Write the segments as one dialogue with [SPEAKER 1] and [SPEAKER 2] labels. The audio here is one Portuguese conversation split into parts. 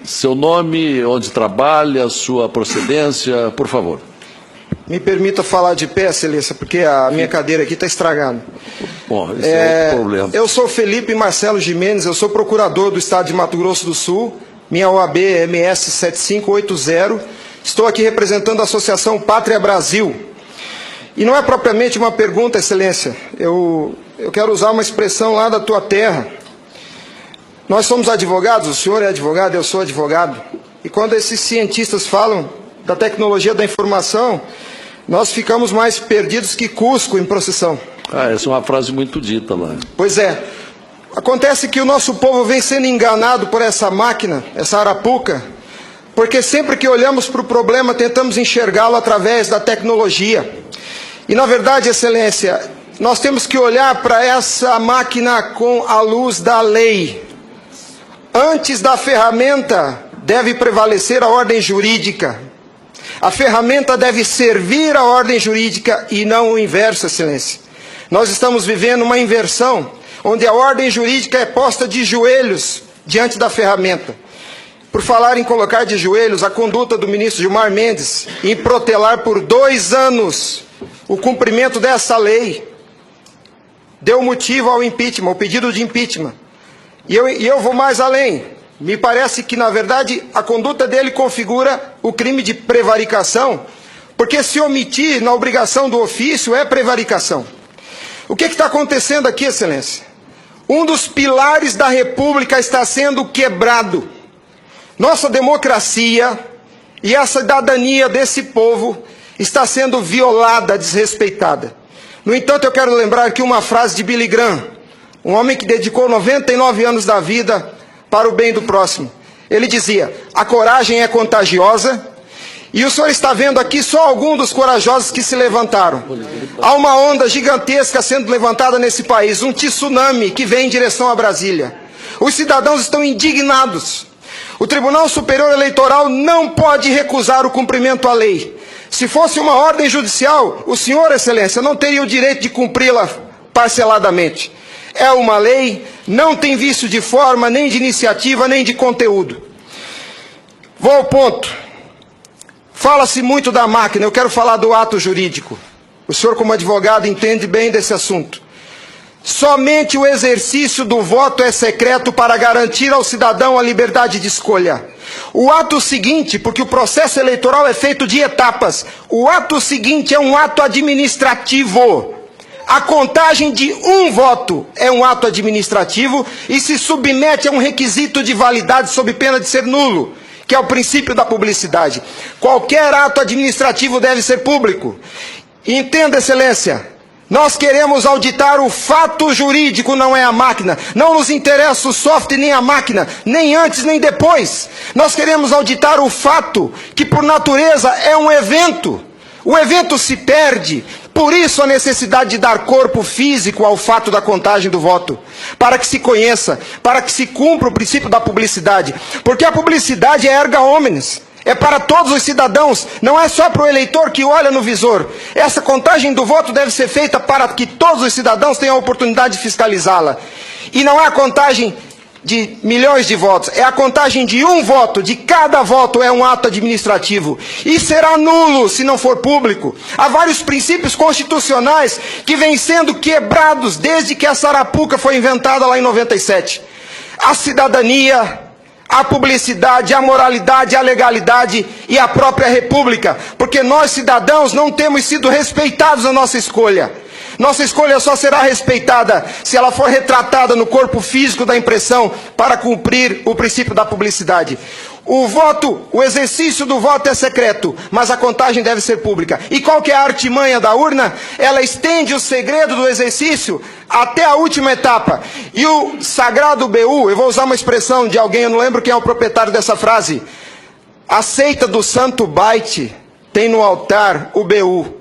[SPEAKER 1] Seu nome, onde trabalha, sua procedência, por favor.
[SPEAKER 2] Me permita falar de pé, excelência, porque a minha cadeira aqui está estragada.
[SPEAKER 1] Bom, esse é outro problema.
[SPEAKER 2] Eu sou Felipe Marcelo Gimenez, eu sou procurador do Estado de Mato Grosso do Sul, minha OAB é MS 7580, estou aqui representando a Associação Pátria Brasil. E não é propriamente uma pergunta, excelência, eu quero usar uma expressão lá da tua terra. Nós somos advogados, o senhor é advogado, eu sou advogado, e quando esses cientistas falam da tecnologia da informação, nós ficamos mais perdidos que Cusco em procissão.
[SPEAKER 1] Essa é uma frase muito dita lá.
[SPEAKER 2] Pois é. Acontece que o nosso povo vem sendo enganado por essa máquina, essa arapuca, porque sempre que olhamos para o problema, tentamos enxergá-lo através da tecnologia. E, na verdade, excelência, nós temos que olhar para essa máquina com a luz da lei. Antes da ferramenta, deve prevalecer a ordem jurídica. A ferramenta deve servir à ordem jurídica e não o inverso, excelência. Nós estamos vivendo uma inversão, onde a ordem jurídica é posta de joelhos diante da ferramenta. Por falar em colocar de joelhos, a conduta do ministro Gilmar Mendes em protelar por 2 anos o cumprimento dessa lei deu motivo ao impeachment, ao pedido de impeachment. E eu vou mais além. Me parece que, na verdade, a conduta dele configura o crime de prevaricação, porque se omitir na obrigação do ofício é prevaricação. O que está acontecendo aqui, excelência? Um dos pilares da República está sendo quebrado. Nossa democracia e a cidadania desse povo está sendo violada, desrespeitada. No entanto, eu quero lembrar que uma frase de Billy Graham, um homem que dedicou 99 anos da vida para o bem do próximo. Ele dizia: a coragem é contagiosa, e o senhor está vendo aqui só alguns dos corajosos que se levantaram. Há uma onda gigantesca sendo levantada nesse país, um tsunami que vem em direção a Brasília. Os cidadãos estão indignados. O Tribunal Superior Eleitoral não pode recusar o cumprimento à lei. Se fosse uma ordem judicial, o senhor, excelência, não teria o direito de cumpri-la parceladamente. É uma lei, não tem vício de forma, nem de iniciativa, nem de conteúdo. Vou ao ponto. Fala-se muito da máquina, eu quero falar do ato jurídico. O senhor, como advogado, entende bem desse assunto. Somente o exercício do voto é secreto para garantir ao cidadão a liberdade de escolha. O ato seguinte, porque o processo eleitoral é feito de etapas, o ato seguinte é um ato administrativo. A contagem de um voto é um ato administrativo e se submete a um requisito de validade sob pena de ser nulo, que é o princípio da publicidade. Qualquer ato administrativo deve ser público. Entenda, excelência, nós queremos auditar o fato jurídico, não é a máquina. Não nos interessa o software nem a máquina, nem antes nem depois. Nós queremos auditar o fato, que por natureza é um evento. O evento se perde. Por isso a necessidade de dar corpo físico ao fato da contagem do voto, para que se conheça, para que se cumpra o princípio da publicidade, porque a publicidade é erga omnes, é para todos os cidadãos, não é só para o eleitor que olha no visor. Essa contagem do voto deve ser feita para que todos os cidadãos tenham a oportunidade de fiscalizá-la. E não é a contagem de milhões de votos, é a contagem de um voto, de cada voto é um ato administrativo, e será nulo se não for público. Há vários princípios constitucionais que vêm sendo quebrados desde que a Sarapuca foi inventada lá em 97. A cidadania, a publicidade, a moralidade, a legalidade e a própria república, porque nós cidadãos não temos sido respeitados na nossa escolha. Nossa escolha só será respeitada se ela for retratada no corpo físico da impressão para cumprir o princípio da publicidade. O exercício do voto é secreto, mas a contagem deve ser pública. E qual que é a artimanha da urna? Ela estende o segredo do exercício até a última etapa. E o sagrado BU, eu vou usar uma expressão de alguém, eu não lembro quem é o proprietário dessa frase. A seita do santo Baite tem no altar o BU.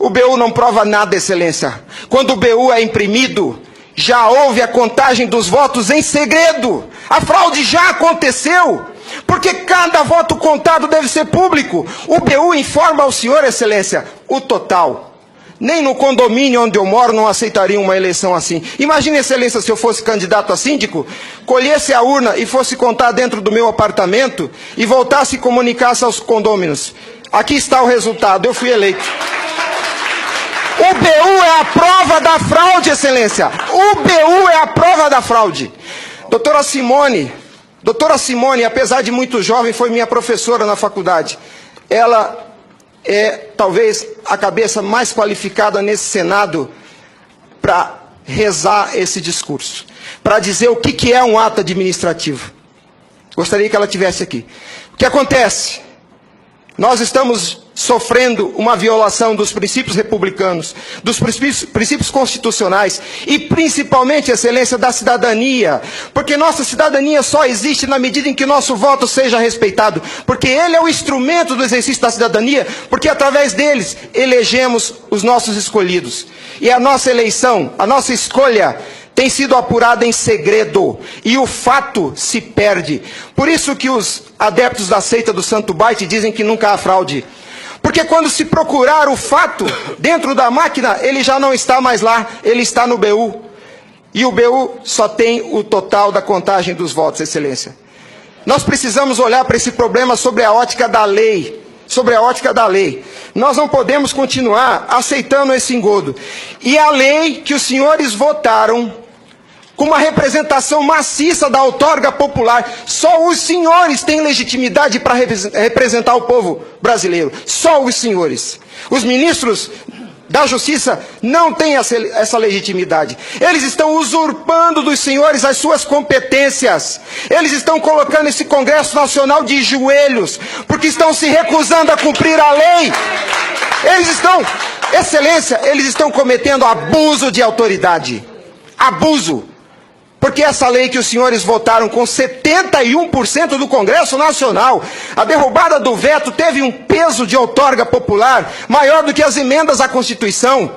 [SPEAKER 2] O BU não prova nada, excelência. Quando o BU é imprimido, já houve a contagem dos votos em segredo. A fraude já aconteceu, porque cada voto contado deve ser público. O BU informa ao senhor, excelência, o total. Nem no condomínio onde eu moro não aceitaria uma eleição assim. Imagine, excelência, se eu fosse candidato a síndico, colhesse a urna e fosse contar dentro do meu apartamento e voltasse e comunicasse aos condôminos. Aqui está o resultado, eu fui eleito. O BU é a prova da fraude, excelência. O BU é a prova da fraude. Doutora Simone, apesar de muito jovem, foi minha professora na faculdade. Ela é talvez a cabeça mais qualificada nesse Senado para rezar esse discurso, para dizer o que é um ato administrativo. Gostaria que ela estivesse aqui. O que acontece? Nós estamos sofrendo uma violação dos princípios republicanos, dos princípios constitucionais e principalmente, excelência, da cidadania. Porque nossa cidadania só existe na medida em que nosso voto seja respeitado. Porque ele é o instrumento do exercício da cidadania, porque através deles elegemos os nossos escolhidos. E a nossa eleição, a nossa escolha tem sido apurada em segredo, e o fato se perde. Por isso que os adeptos da seita do Santo Baite dizem que nunca há fraude. Porque quando se procurar o fato dentro da máquina, ele já não está mais lá, ele está no BU. E o BU só tem o total da contagem dos votos, excelência. Nós precisamos olhar para esse problema sobre a ótica da lei. Sobre a ótica da lei. Nós não podemos continuar aceitando esse engodo. E a lei que os senhores votaram, com uma representação maciça da outorga popular, só os senhores têm legitimidade para representar o povo brasileiro. Só os senhores. Os ministros da Justiça não têm essa legitimidade. Eles estão usurpando dos senhores as suas competências. Eles estão colocando esse Congresso Nacional de joelhos, porque estão se recusando a cumprir a lei. Eles estão, excelência, eles estão cometendo abuso de autoridade. Abuso. Porque essa lei que os senhores votaram com 71% do Congresso Nacional, a derrubada do veto teve um peso de outorga popular maior do que as emendas à Constituição.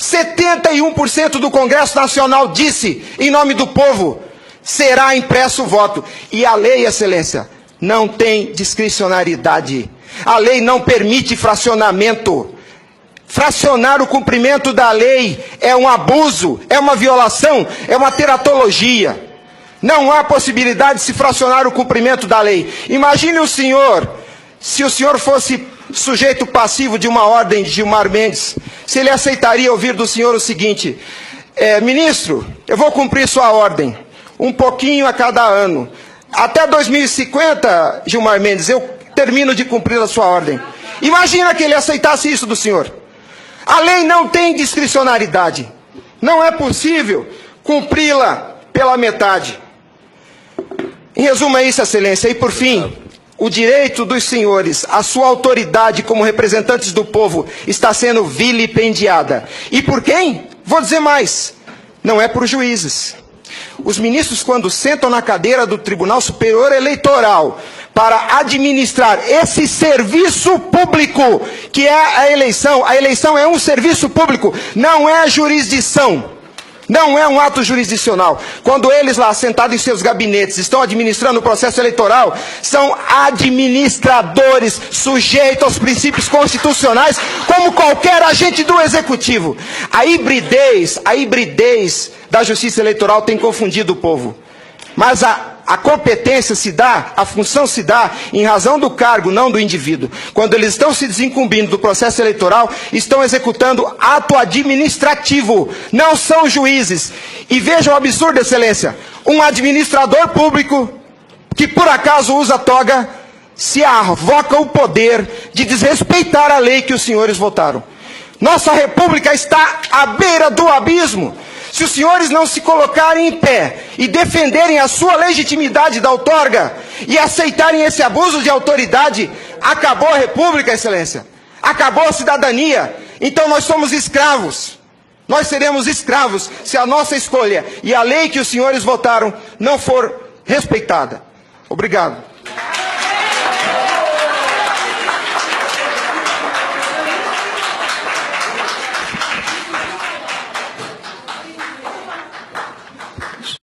[SPEAKER 2] 71% do Congresso Nacional disse, em nome do povo, será impresso o voto. E a lei, excelência, não tem discricionariedade. A lei não permite fracionamento. Fracionar o cumprimento da lei é um abuso, é uma violação, é uma teratologia. Não há possibilidade de se fracionar o cumprimento da lei. Imagine o senhor, se o senhor fosse sujeito passivo de uma ordem de Gilmar Mendes, se ele aceitaria ouvir do senhor o seguinte: ministro, eu vou cumprir sua ordem, um pouquinho a cada ano. Até 2050, Gilmar Mendes, eu termino de cumprir a sua ordem. Imagina que ele aceitasse isso do senhor. A lei não tem discricionariedade. Não é possível cumpri-la pela metade. Em resumo é isso, excelência. E por fim, o direito dos senhores, a sua autoridade como representantes do povo está sendo vilipendiada. E por quem? Vou dizer mais. Não é por juízes. Os ministros, quando sentam na cadeira do Tribunal Superior Eleitoral para administrar esse serviço público, que é a eleição é um serviço público, não é jurisdição, não é um ato jurisdicional. Quando eles lá, sentados em seus gabinetes, estão administrando o processo eleitoral, são administradores sujeitos aos princípios constitucionais, como qualquer agente do executivo. A hibridez da justiça eleitoral tem confundido o povo. Mas a competência se dá, a função se dá em razão do cargo, não do indivíduo. Quando eles estão se desincumbindo do processo eleitoral, estão executando ato administrativo, não são juízes. E vejam o absurdo, excelência, um administrador público que por acaso usa toga, se arvoca o poder de desrespeitar a lei que os senhores votaram. Nossa república está à beira do abismo. Se os senhores não se colocarem em pé e defenderem a sua legitimidade da outorga e aceitarem esse abuso de autoridade, acabou a república, excelência. Acabou a cidadania. Então nós somos escravos. Nós seremos escravos se a nossa escolha e a lei que os senhores votaram não for respeitada. Obrigado.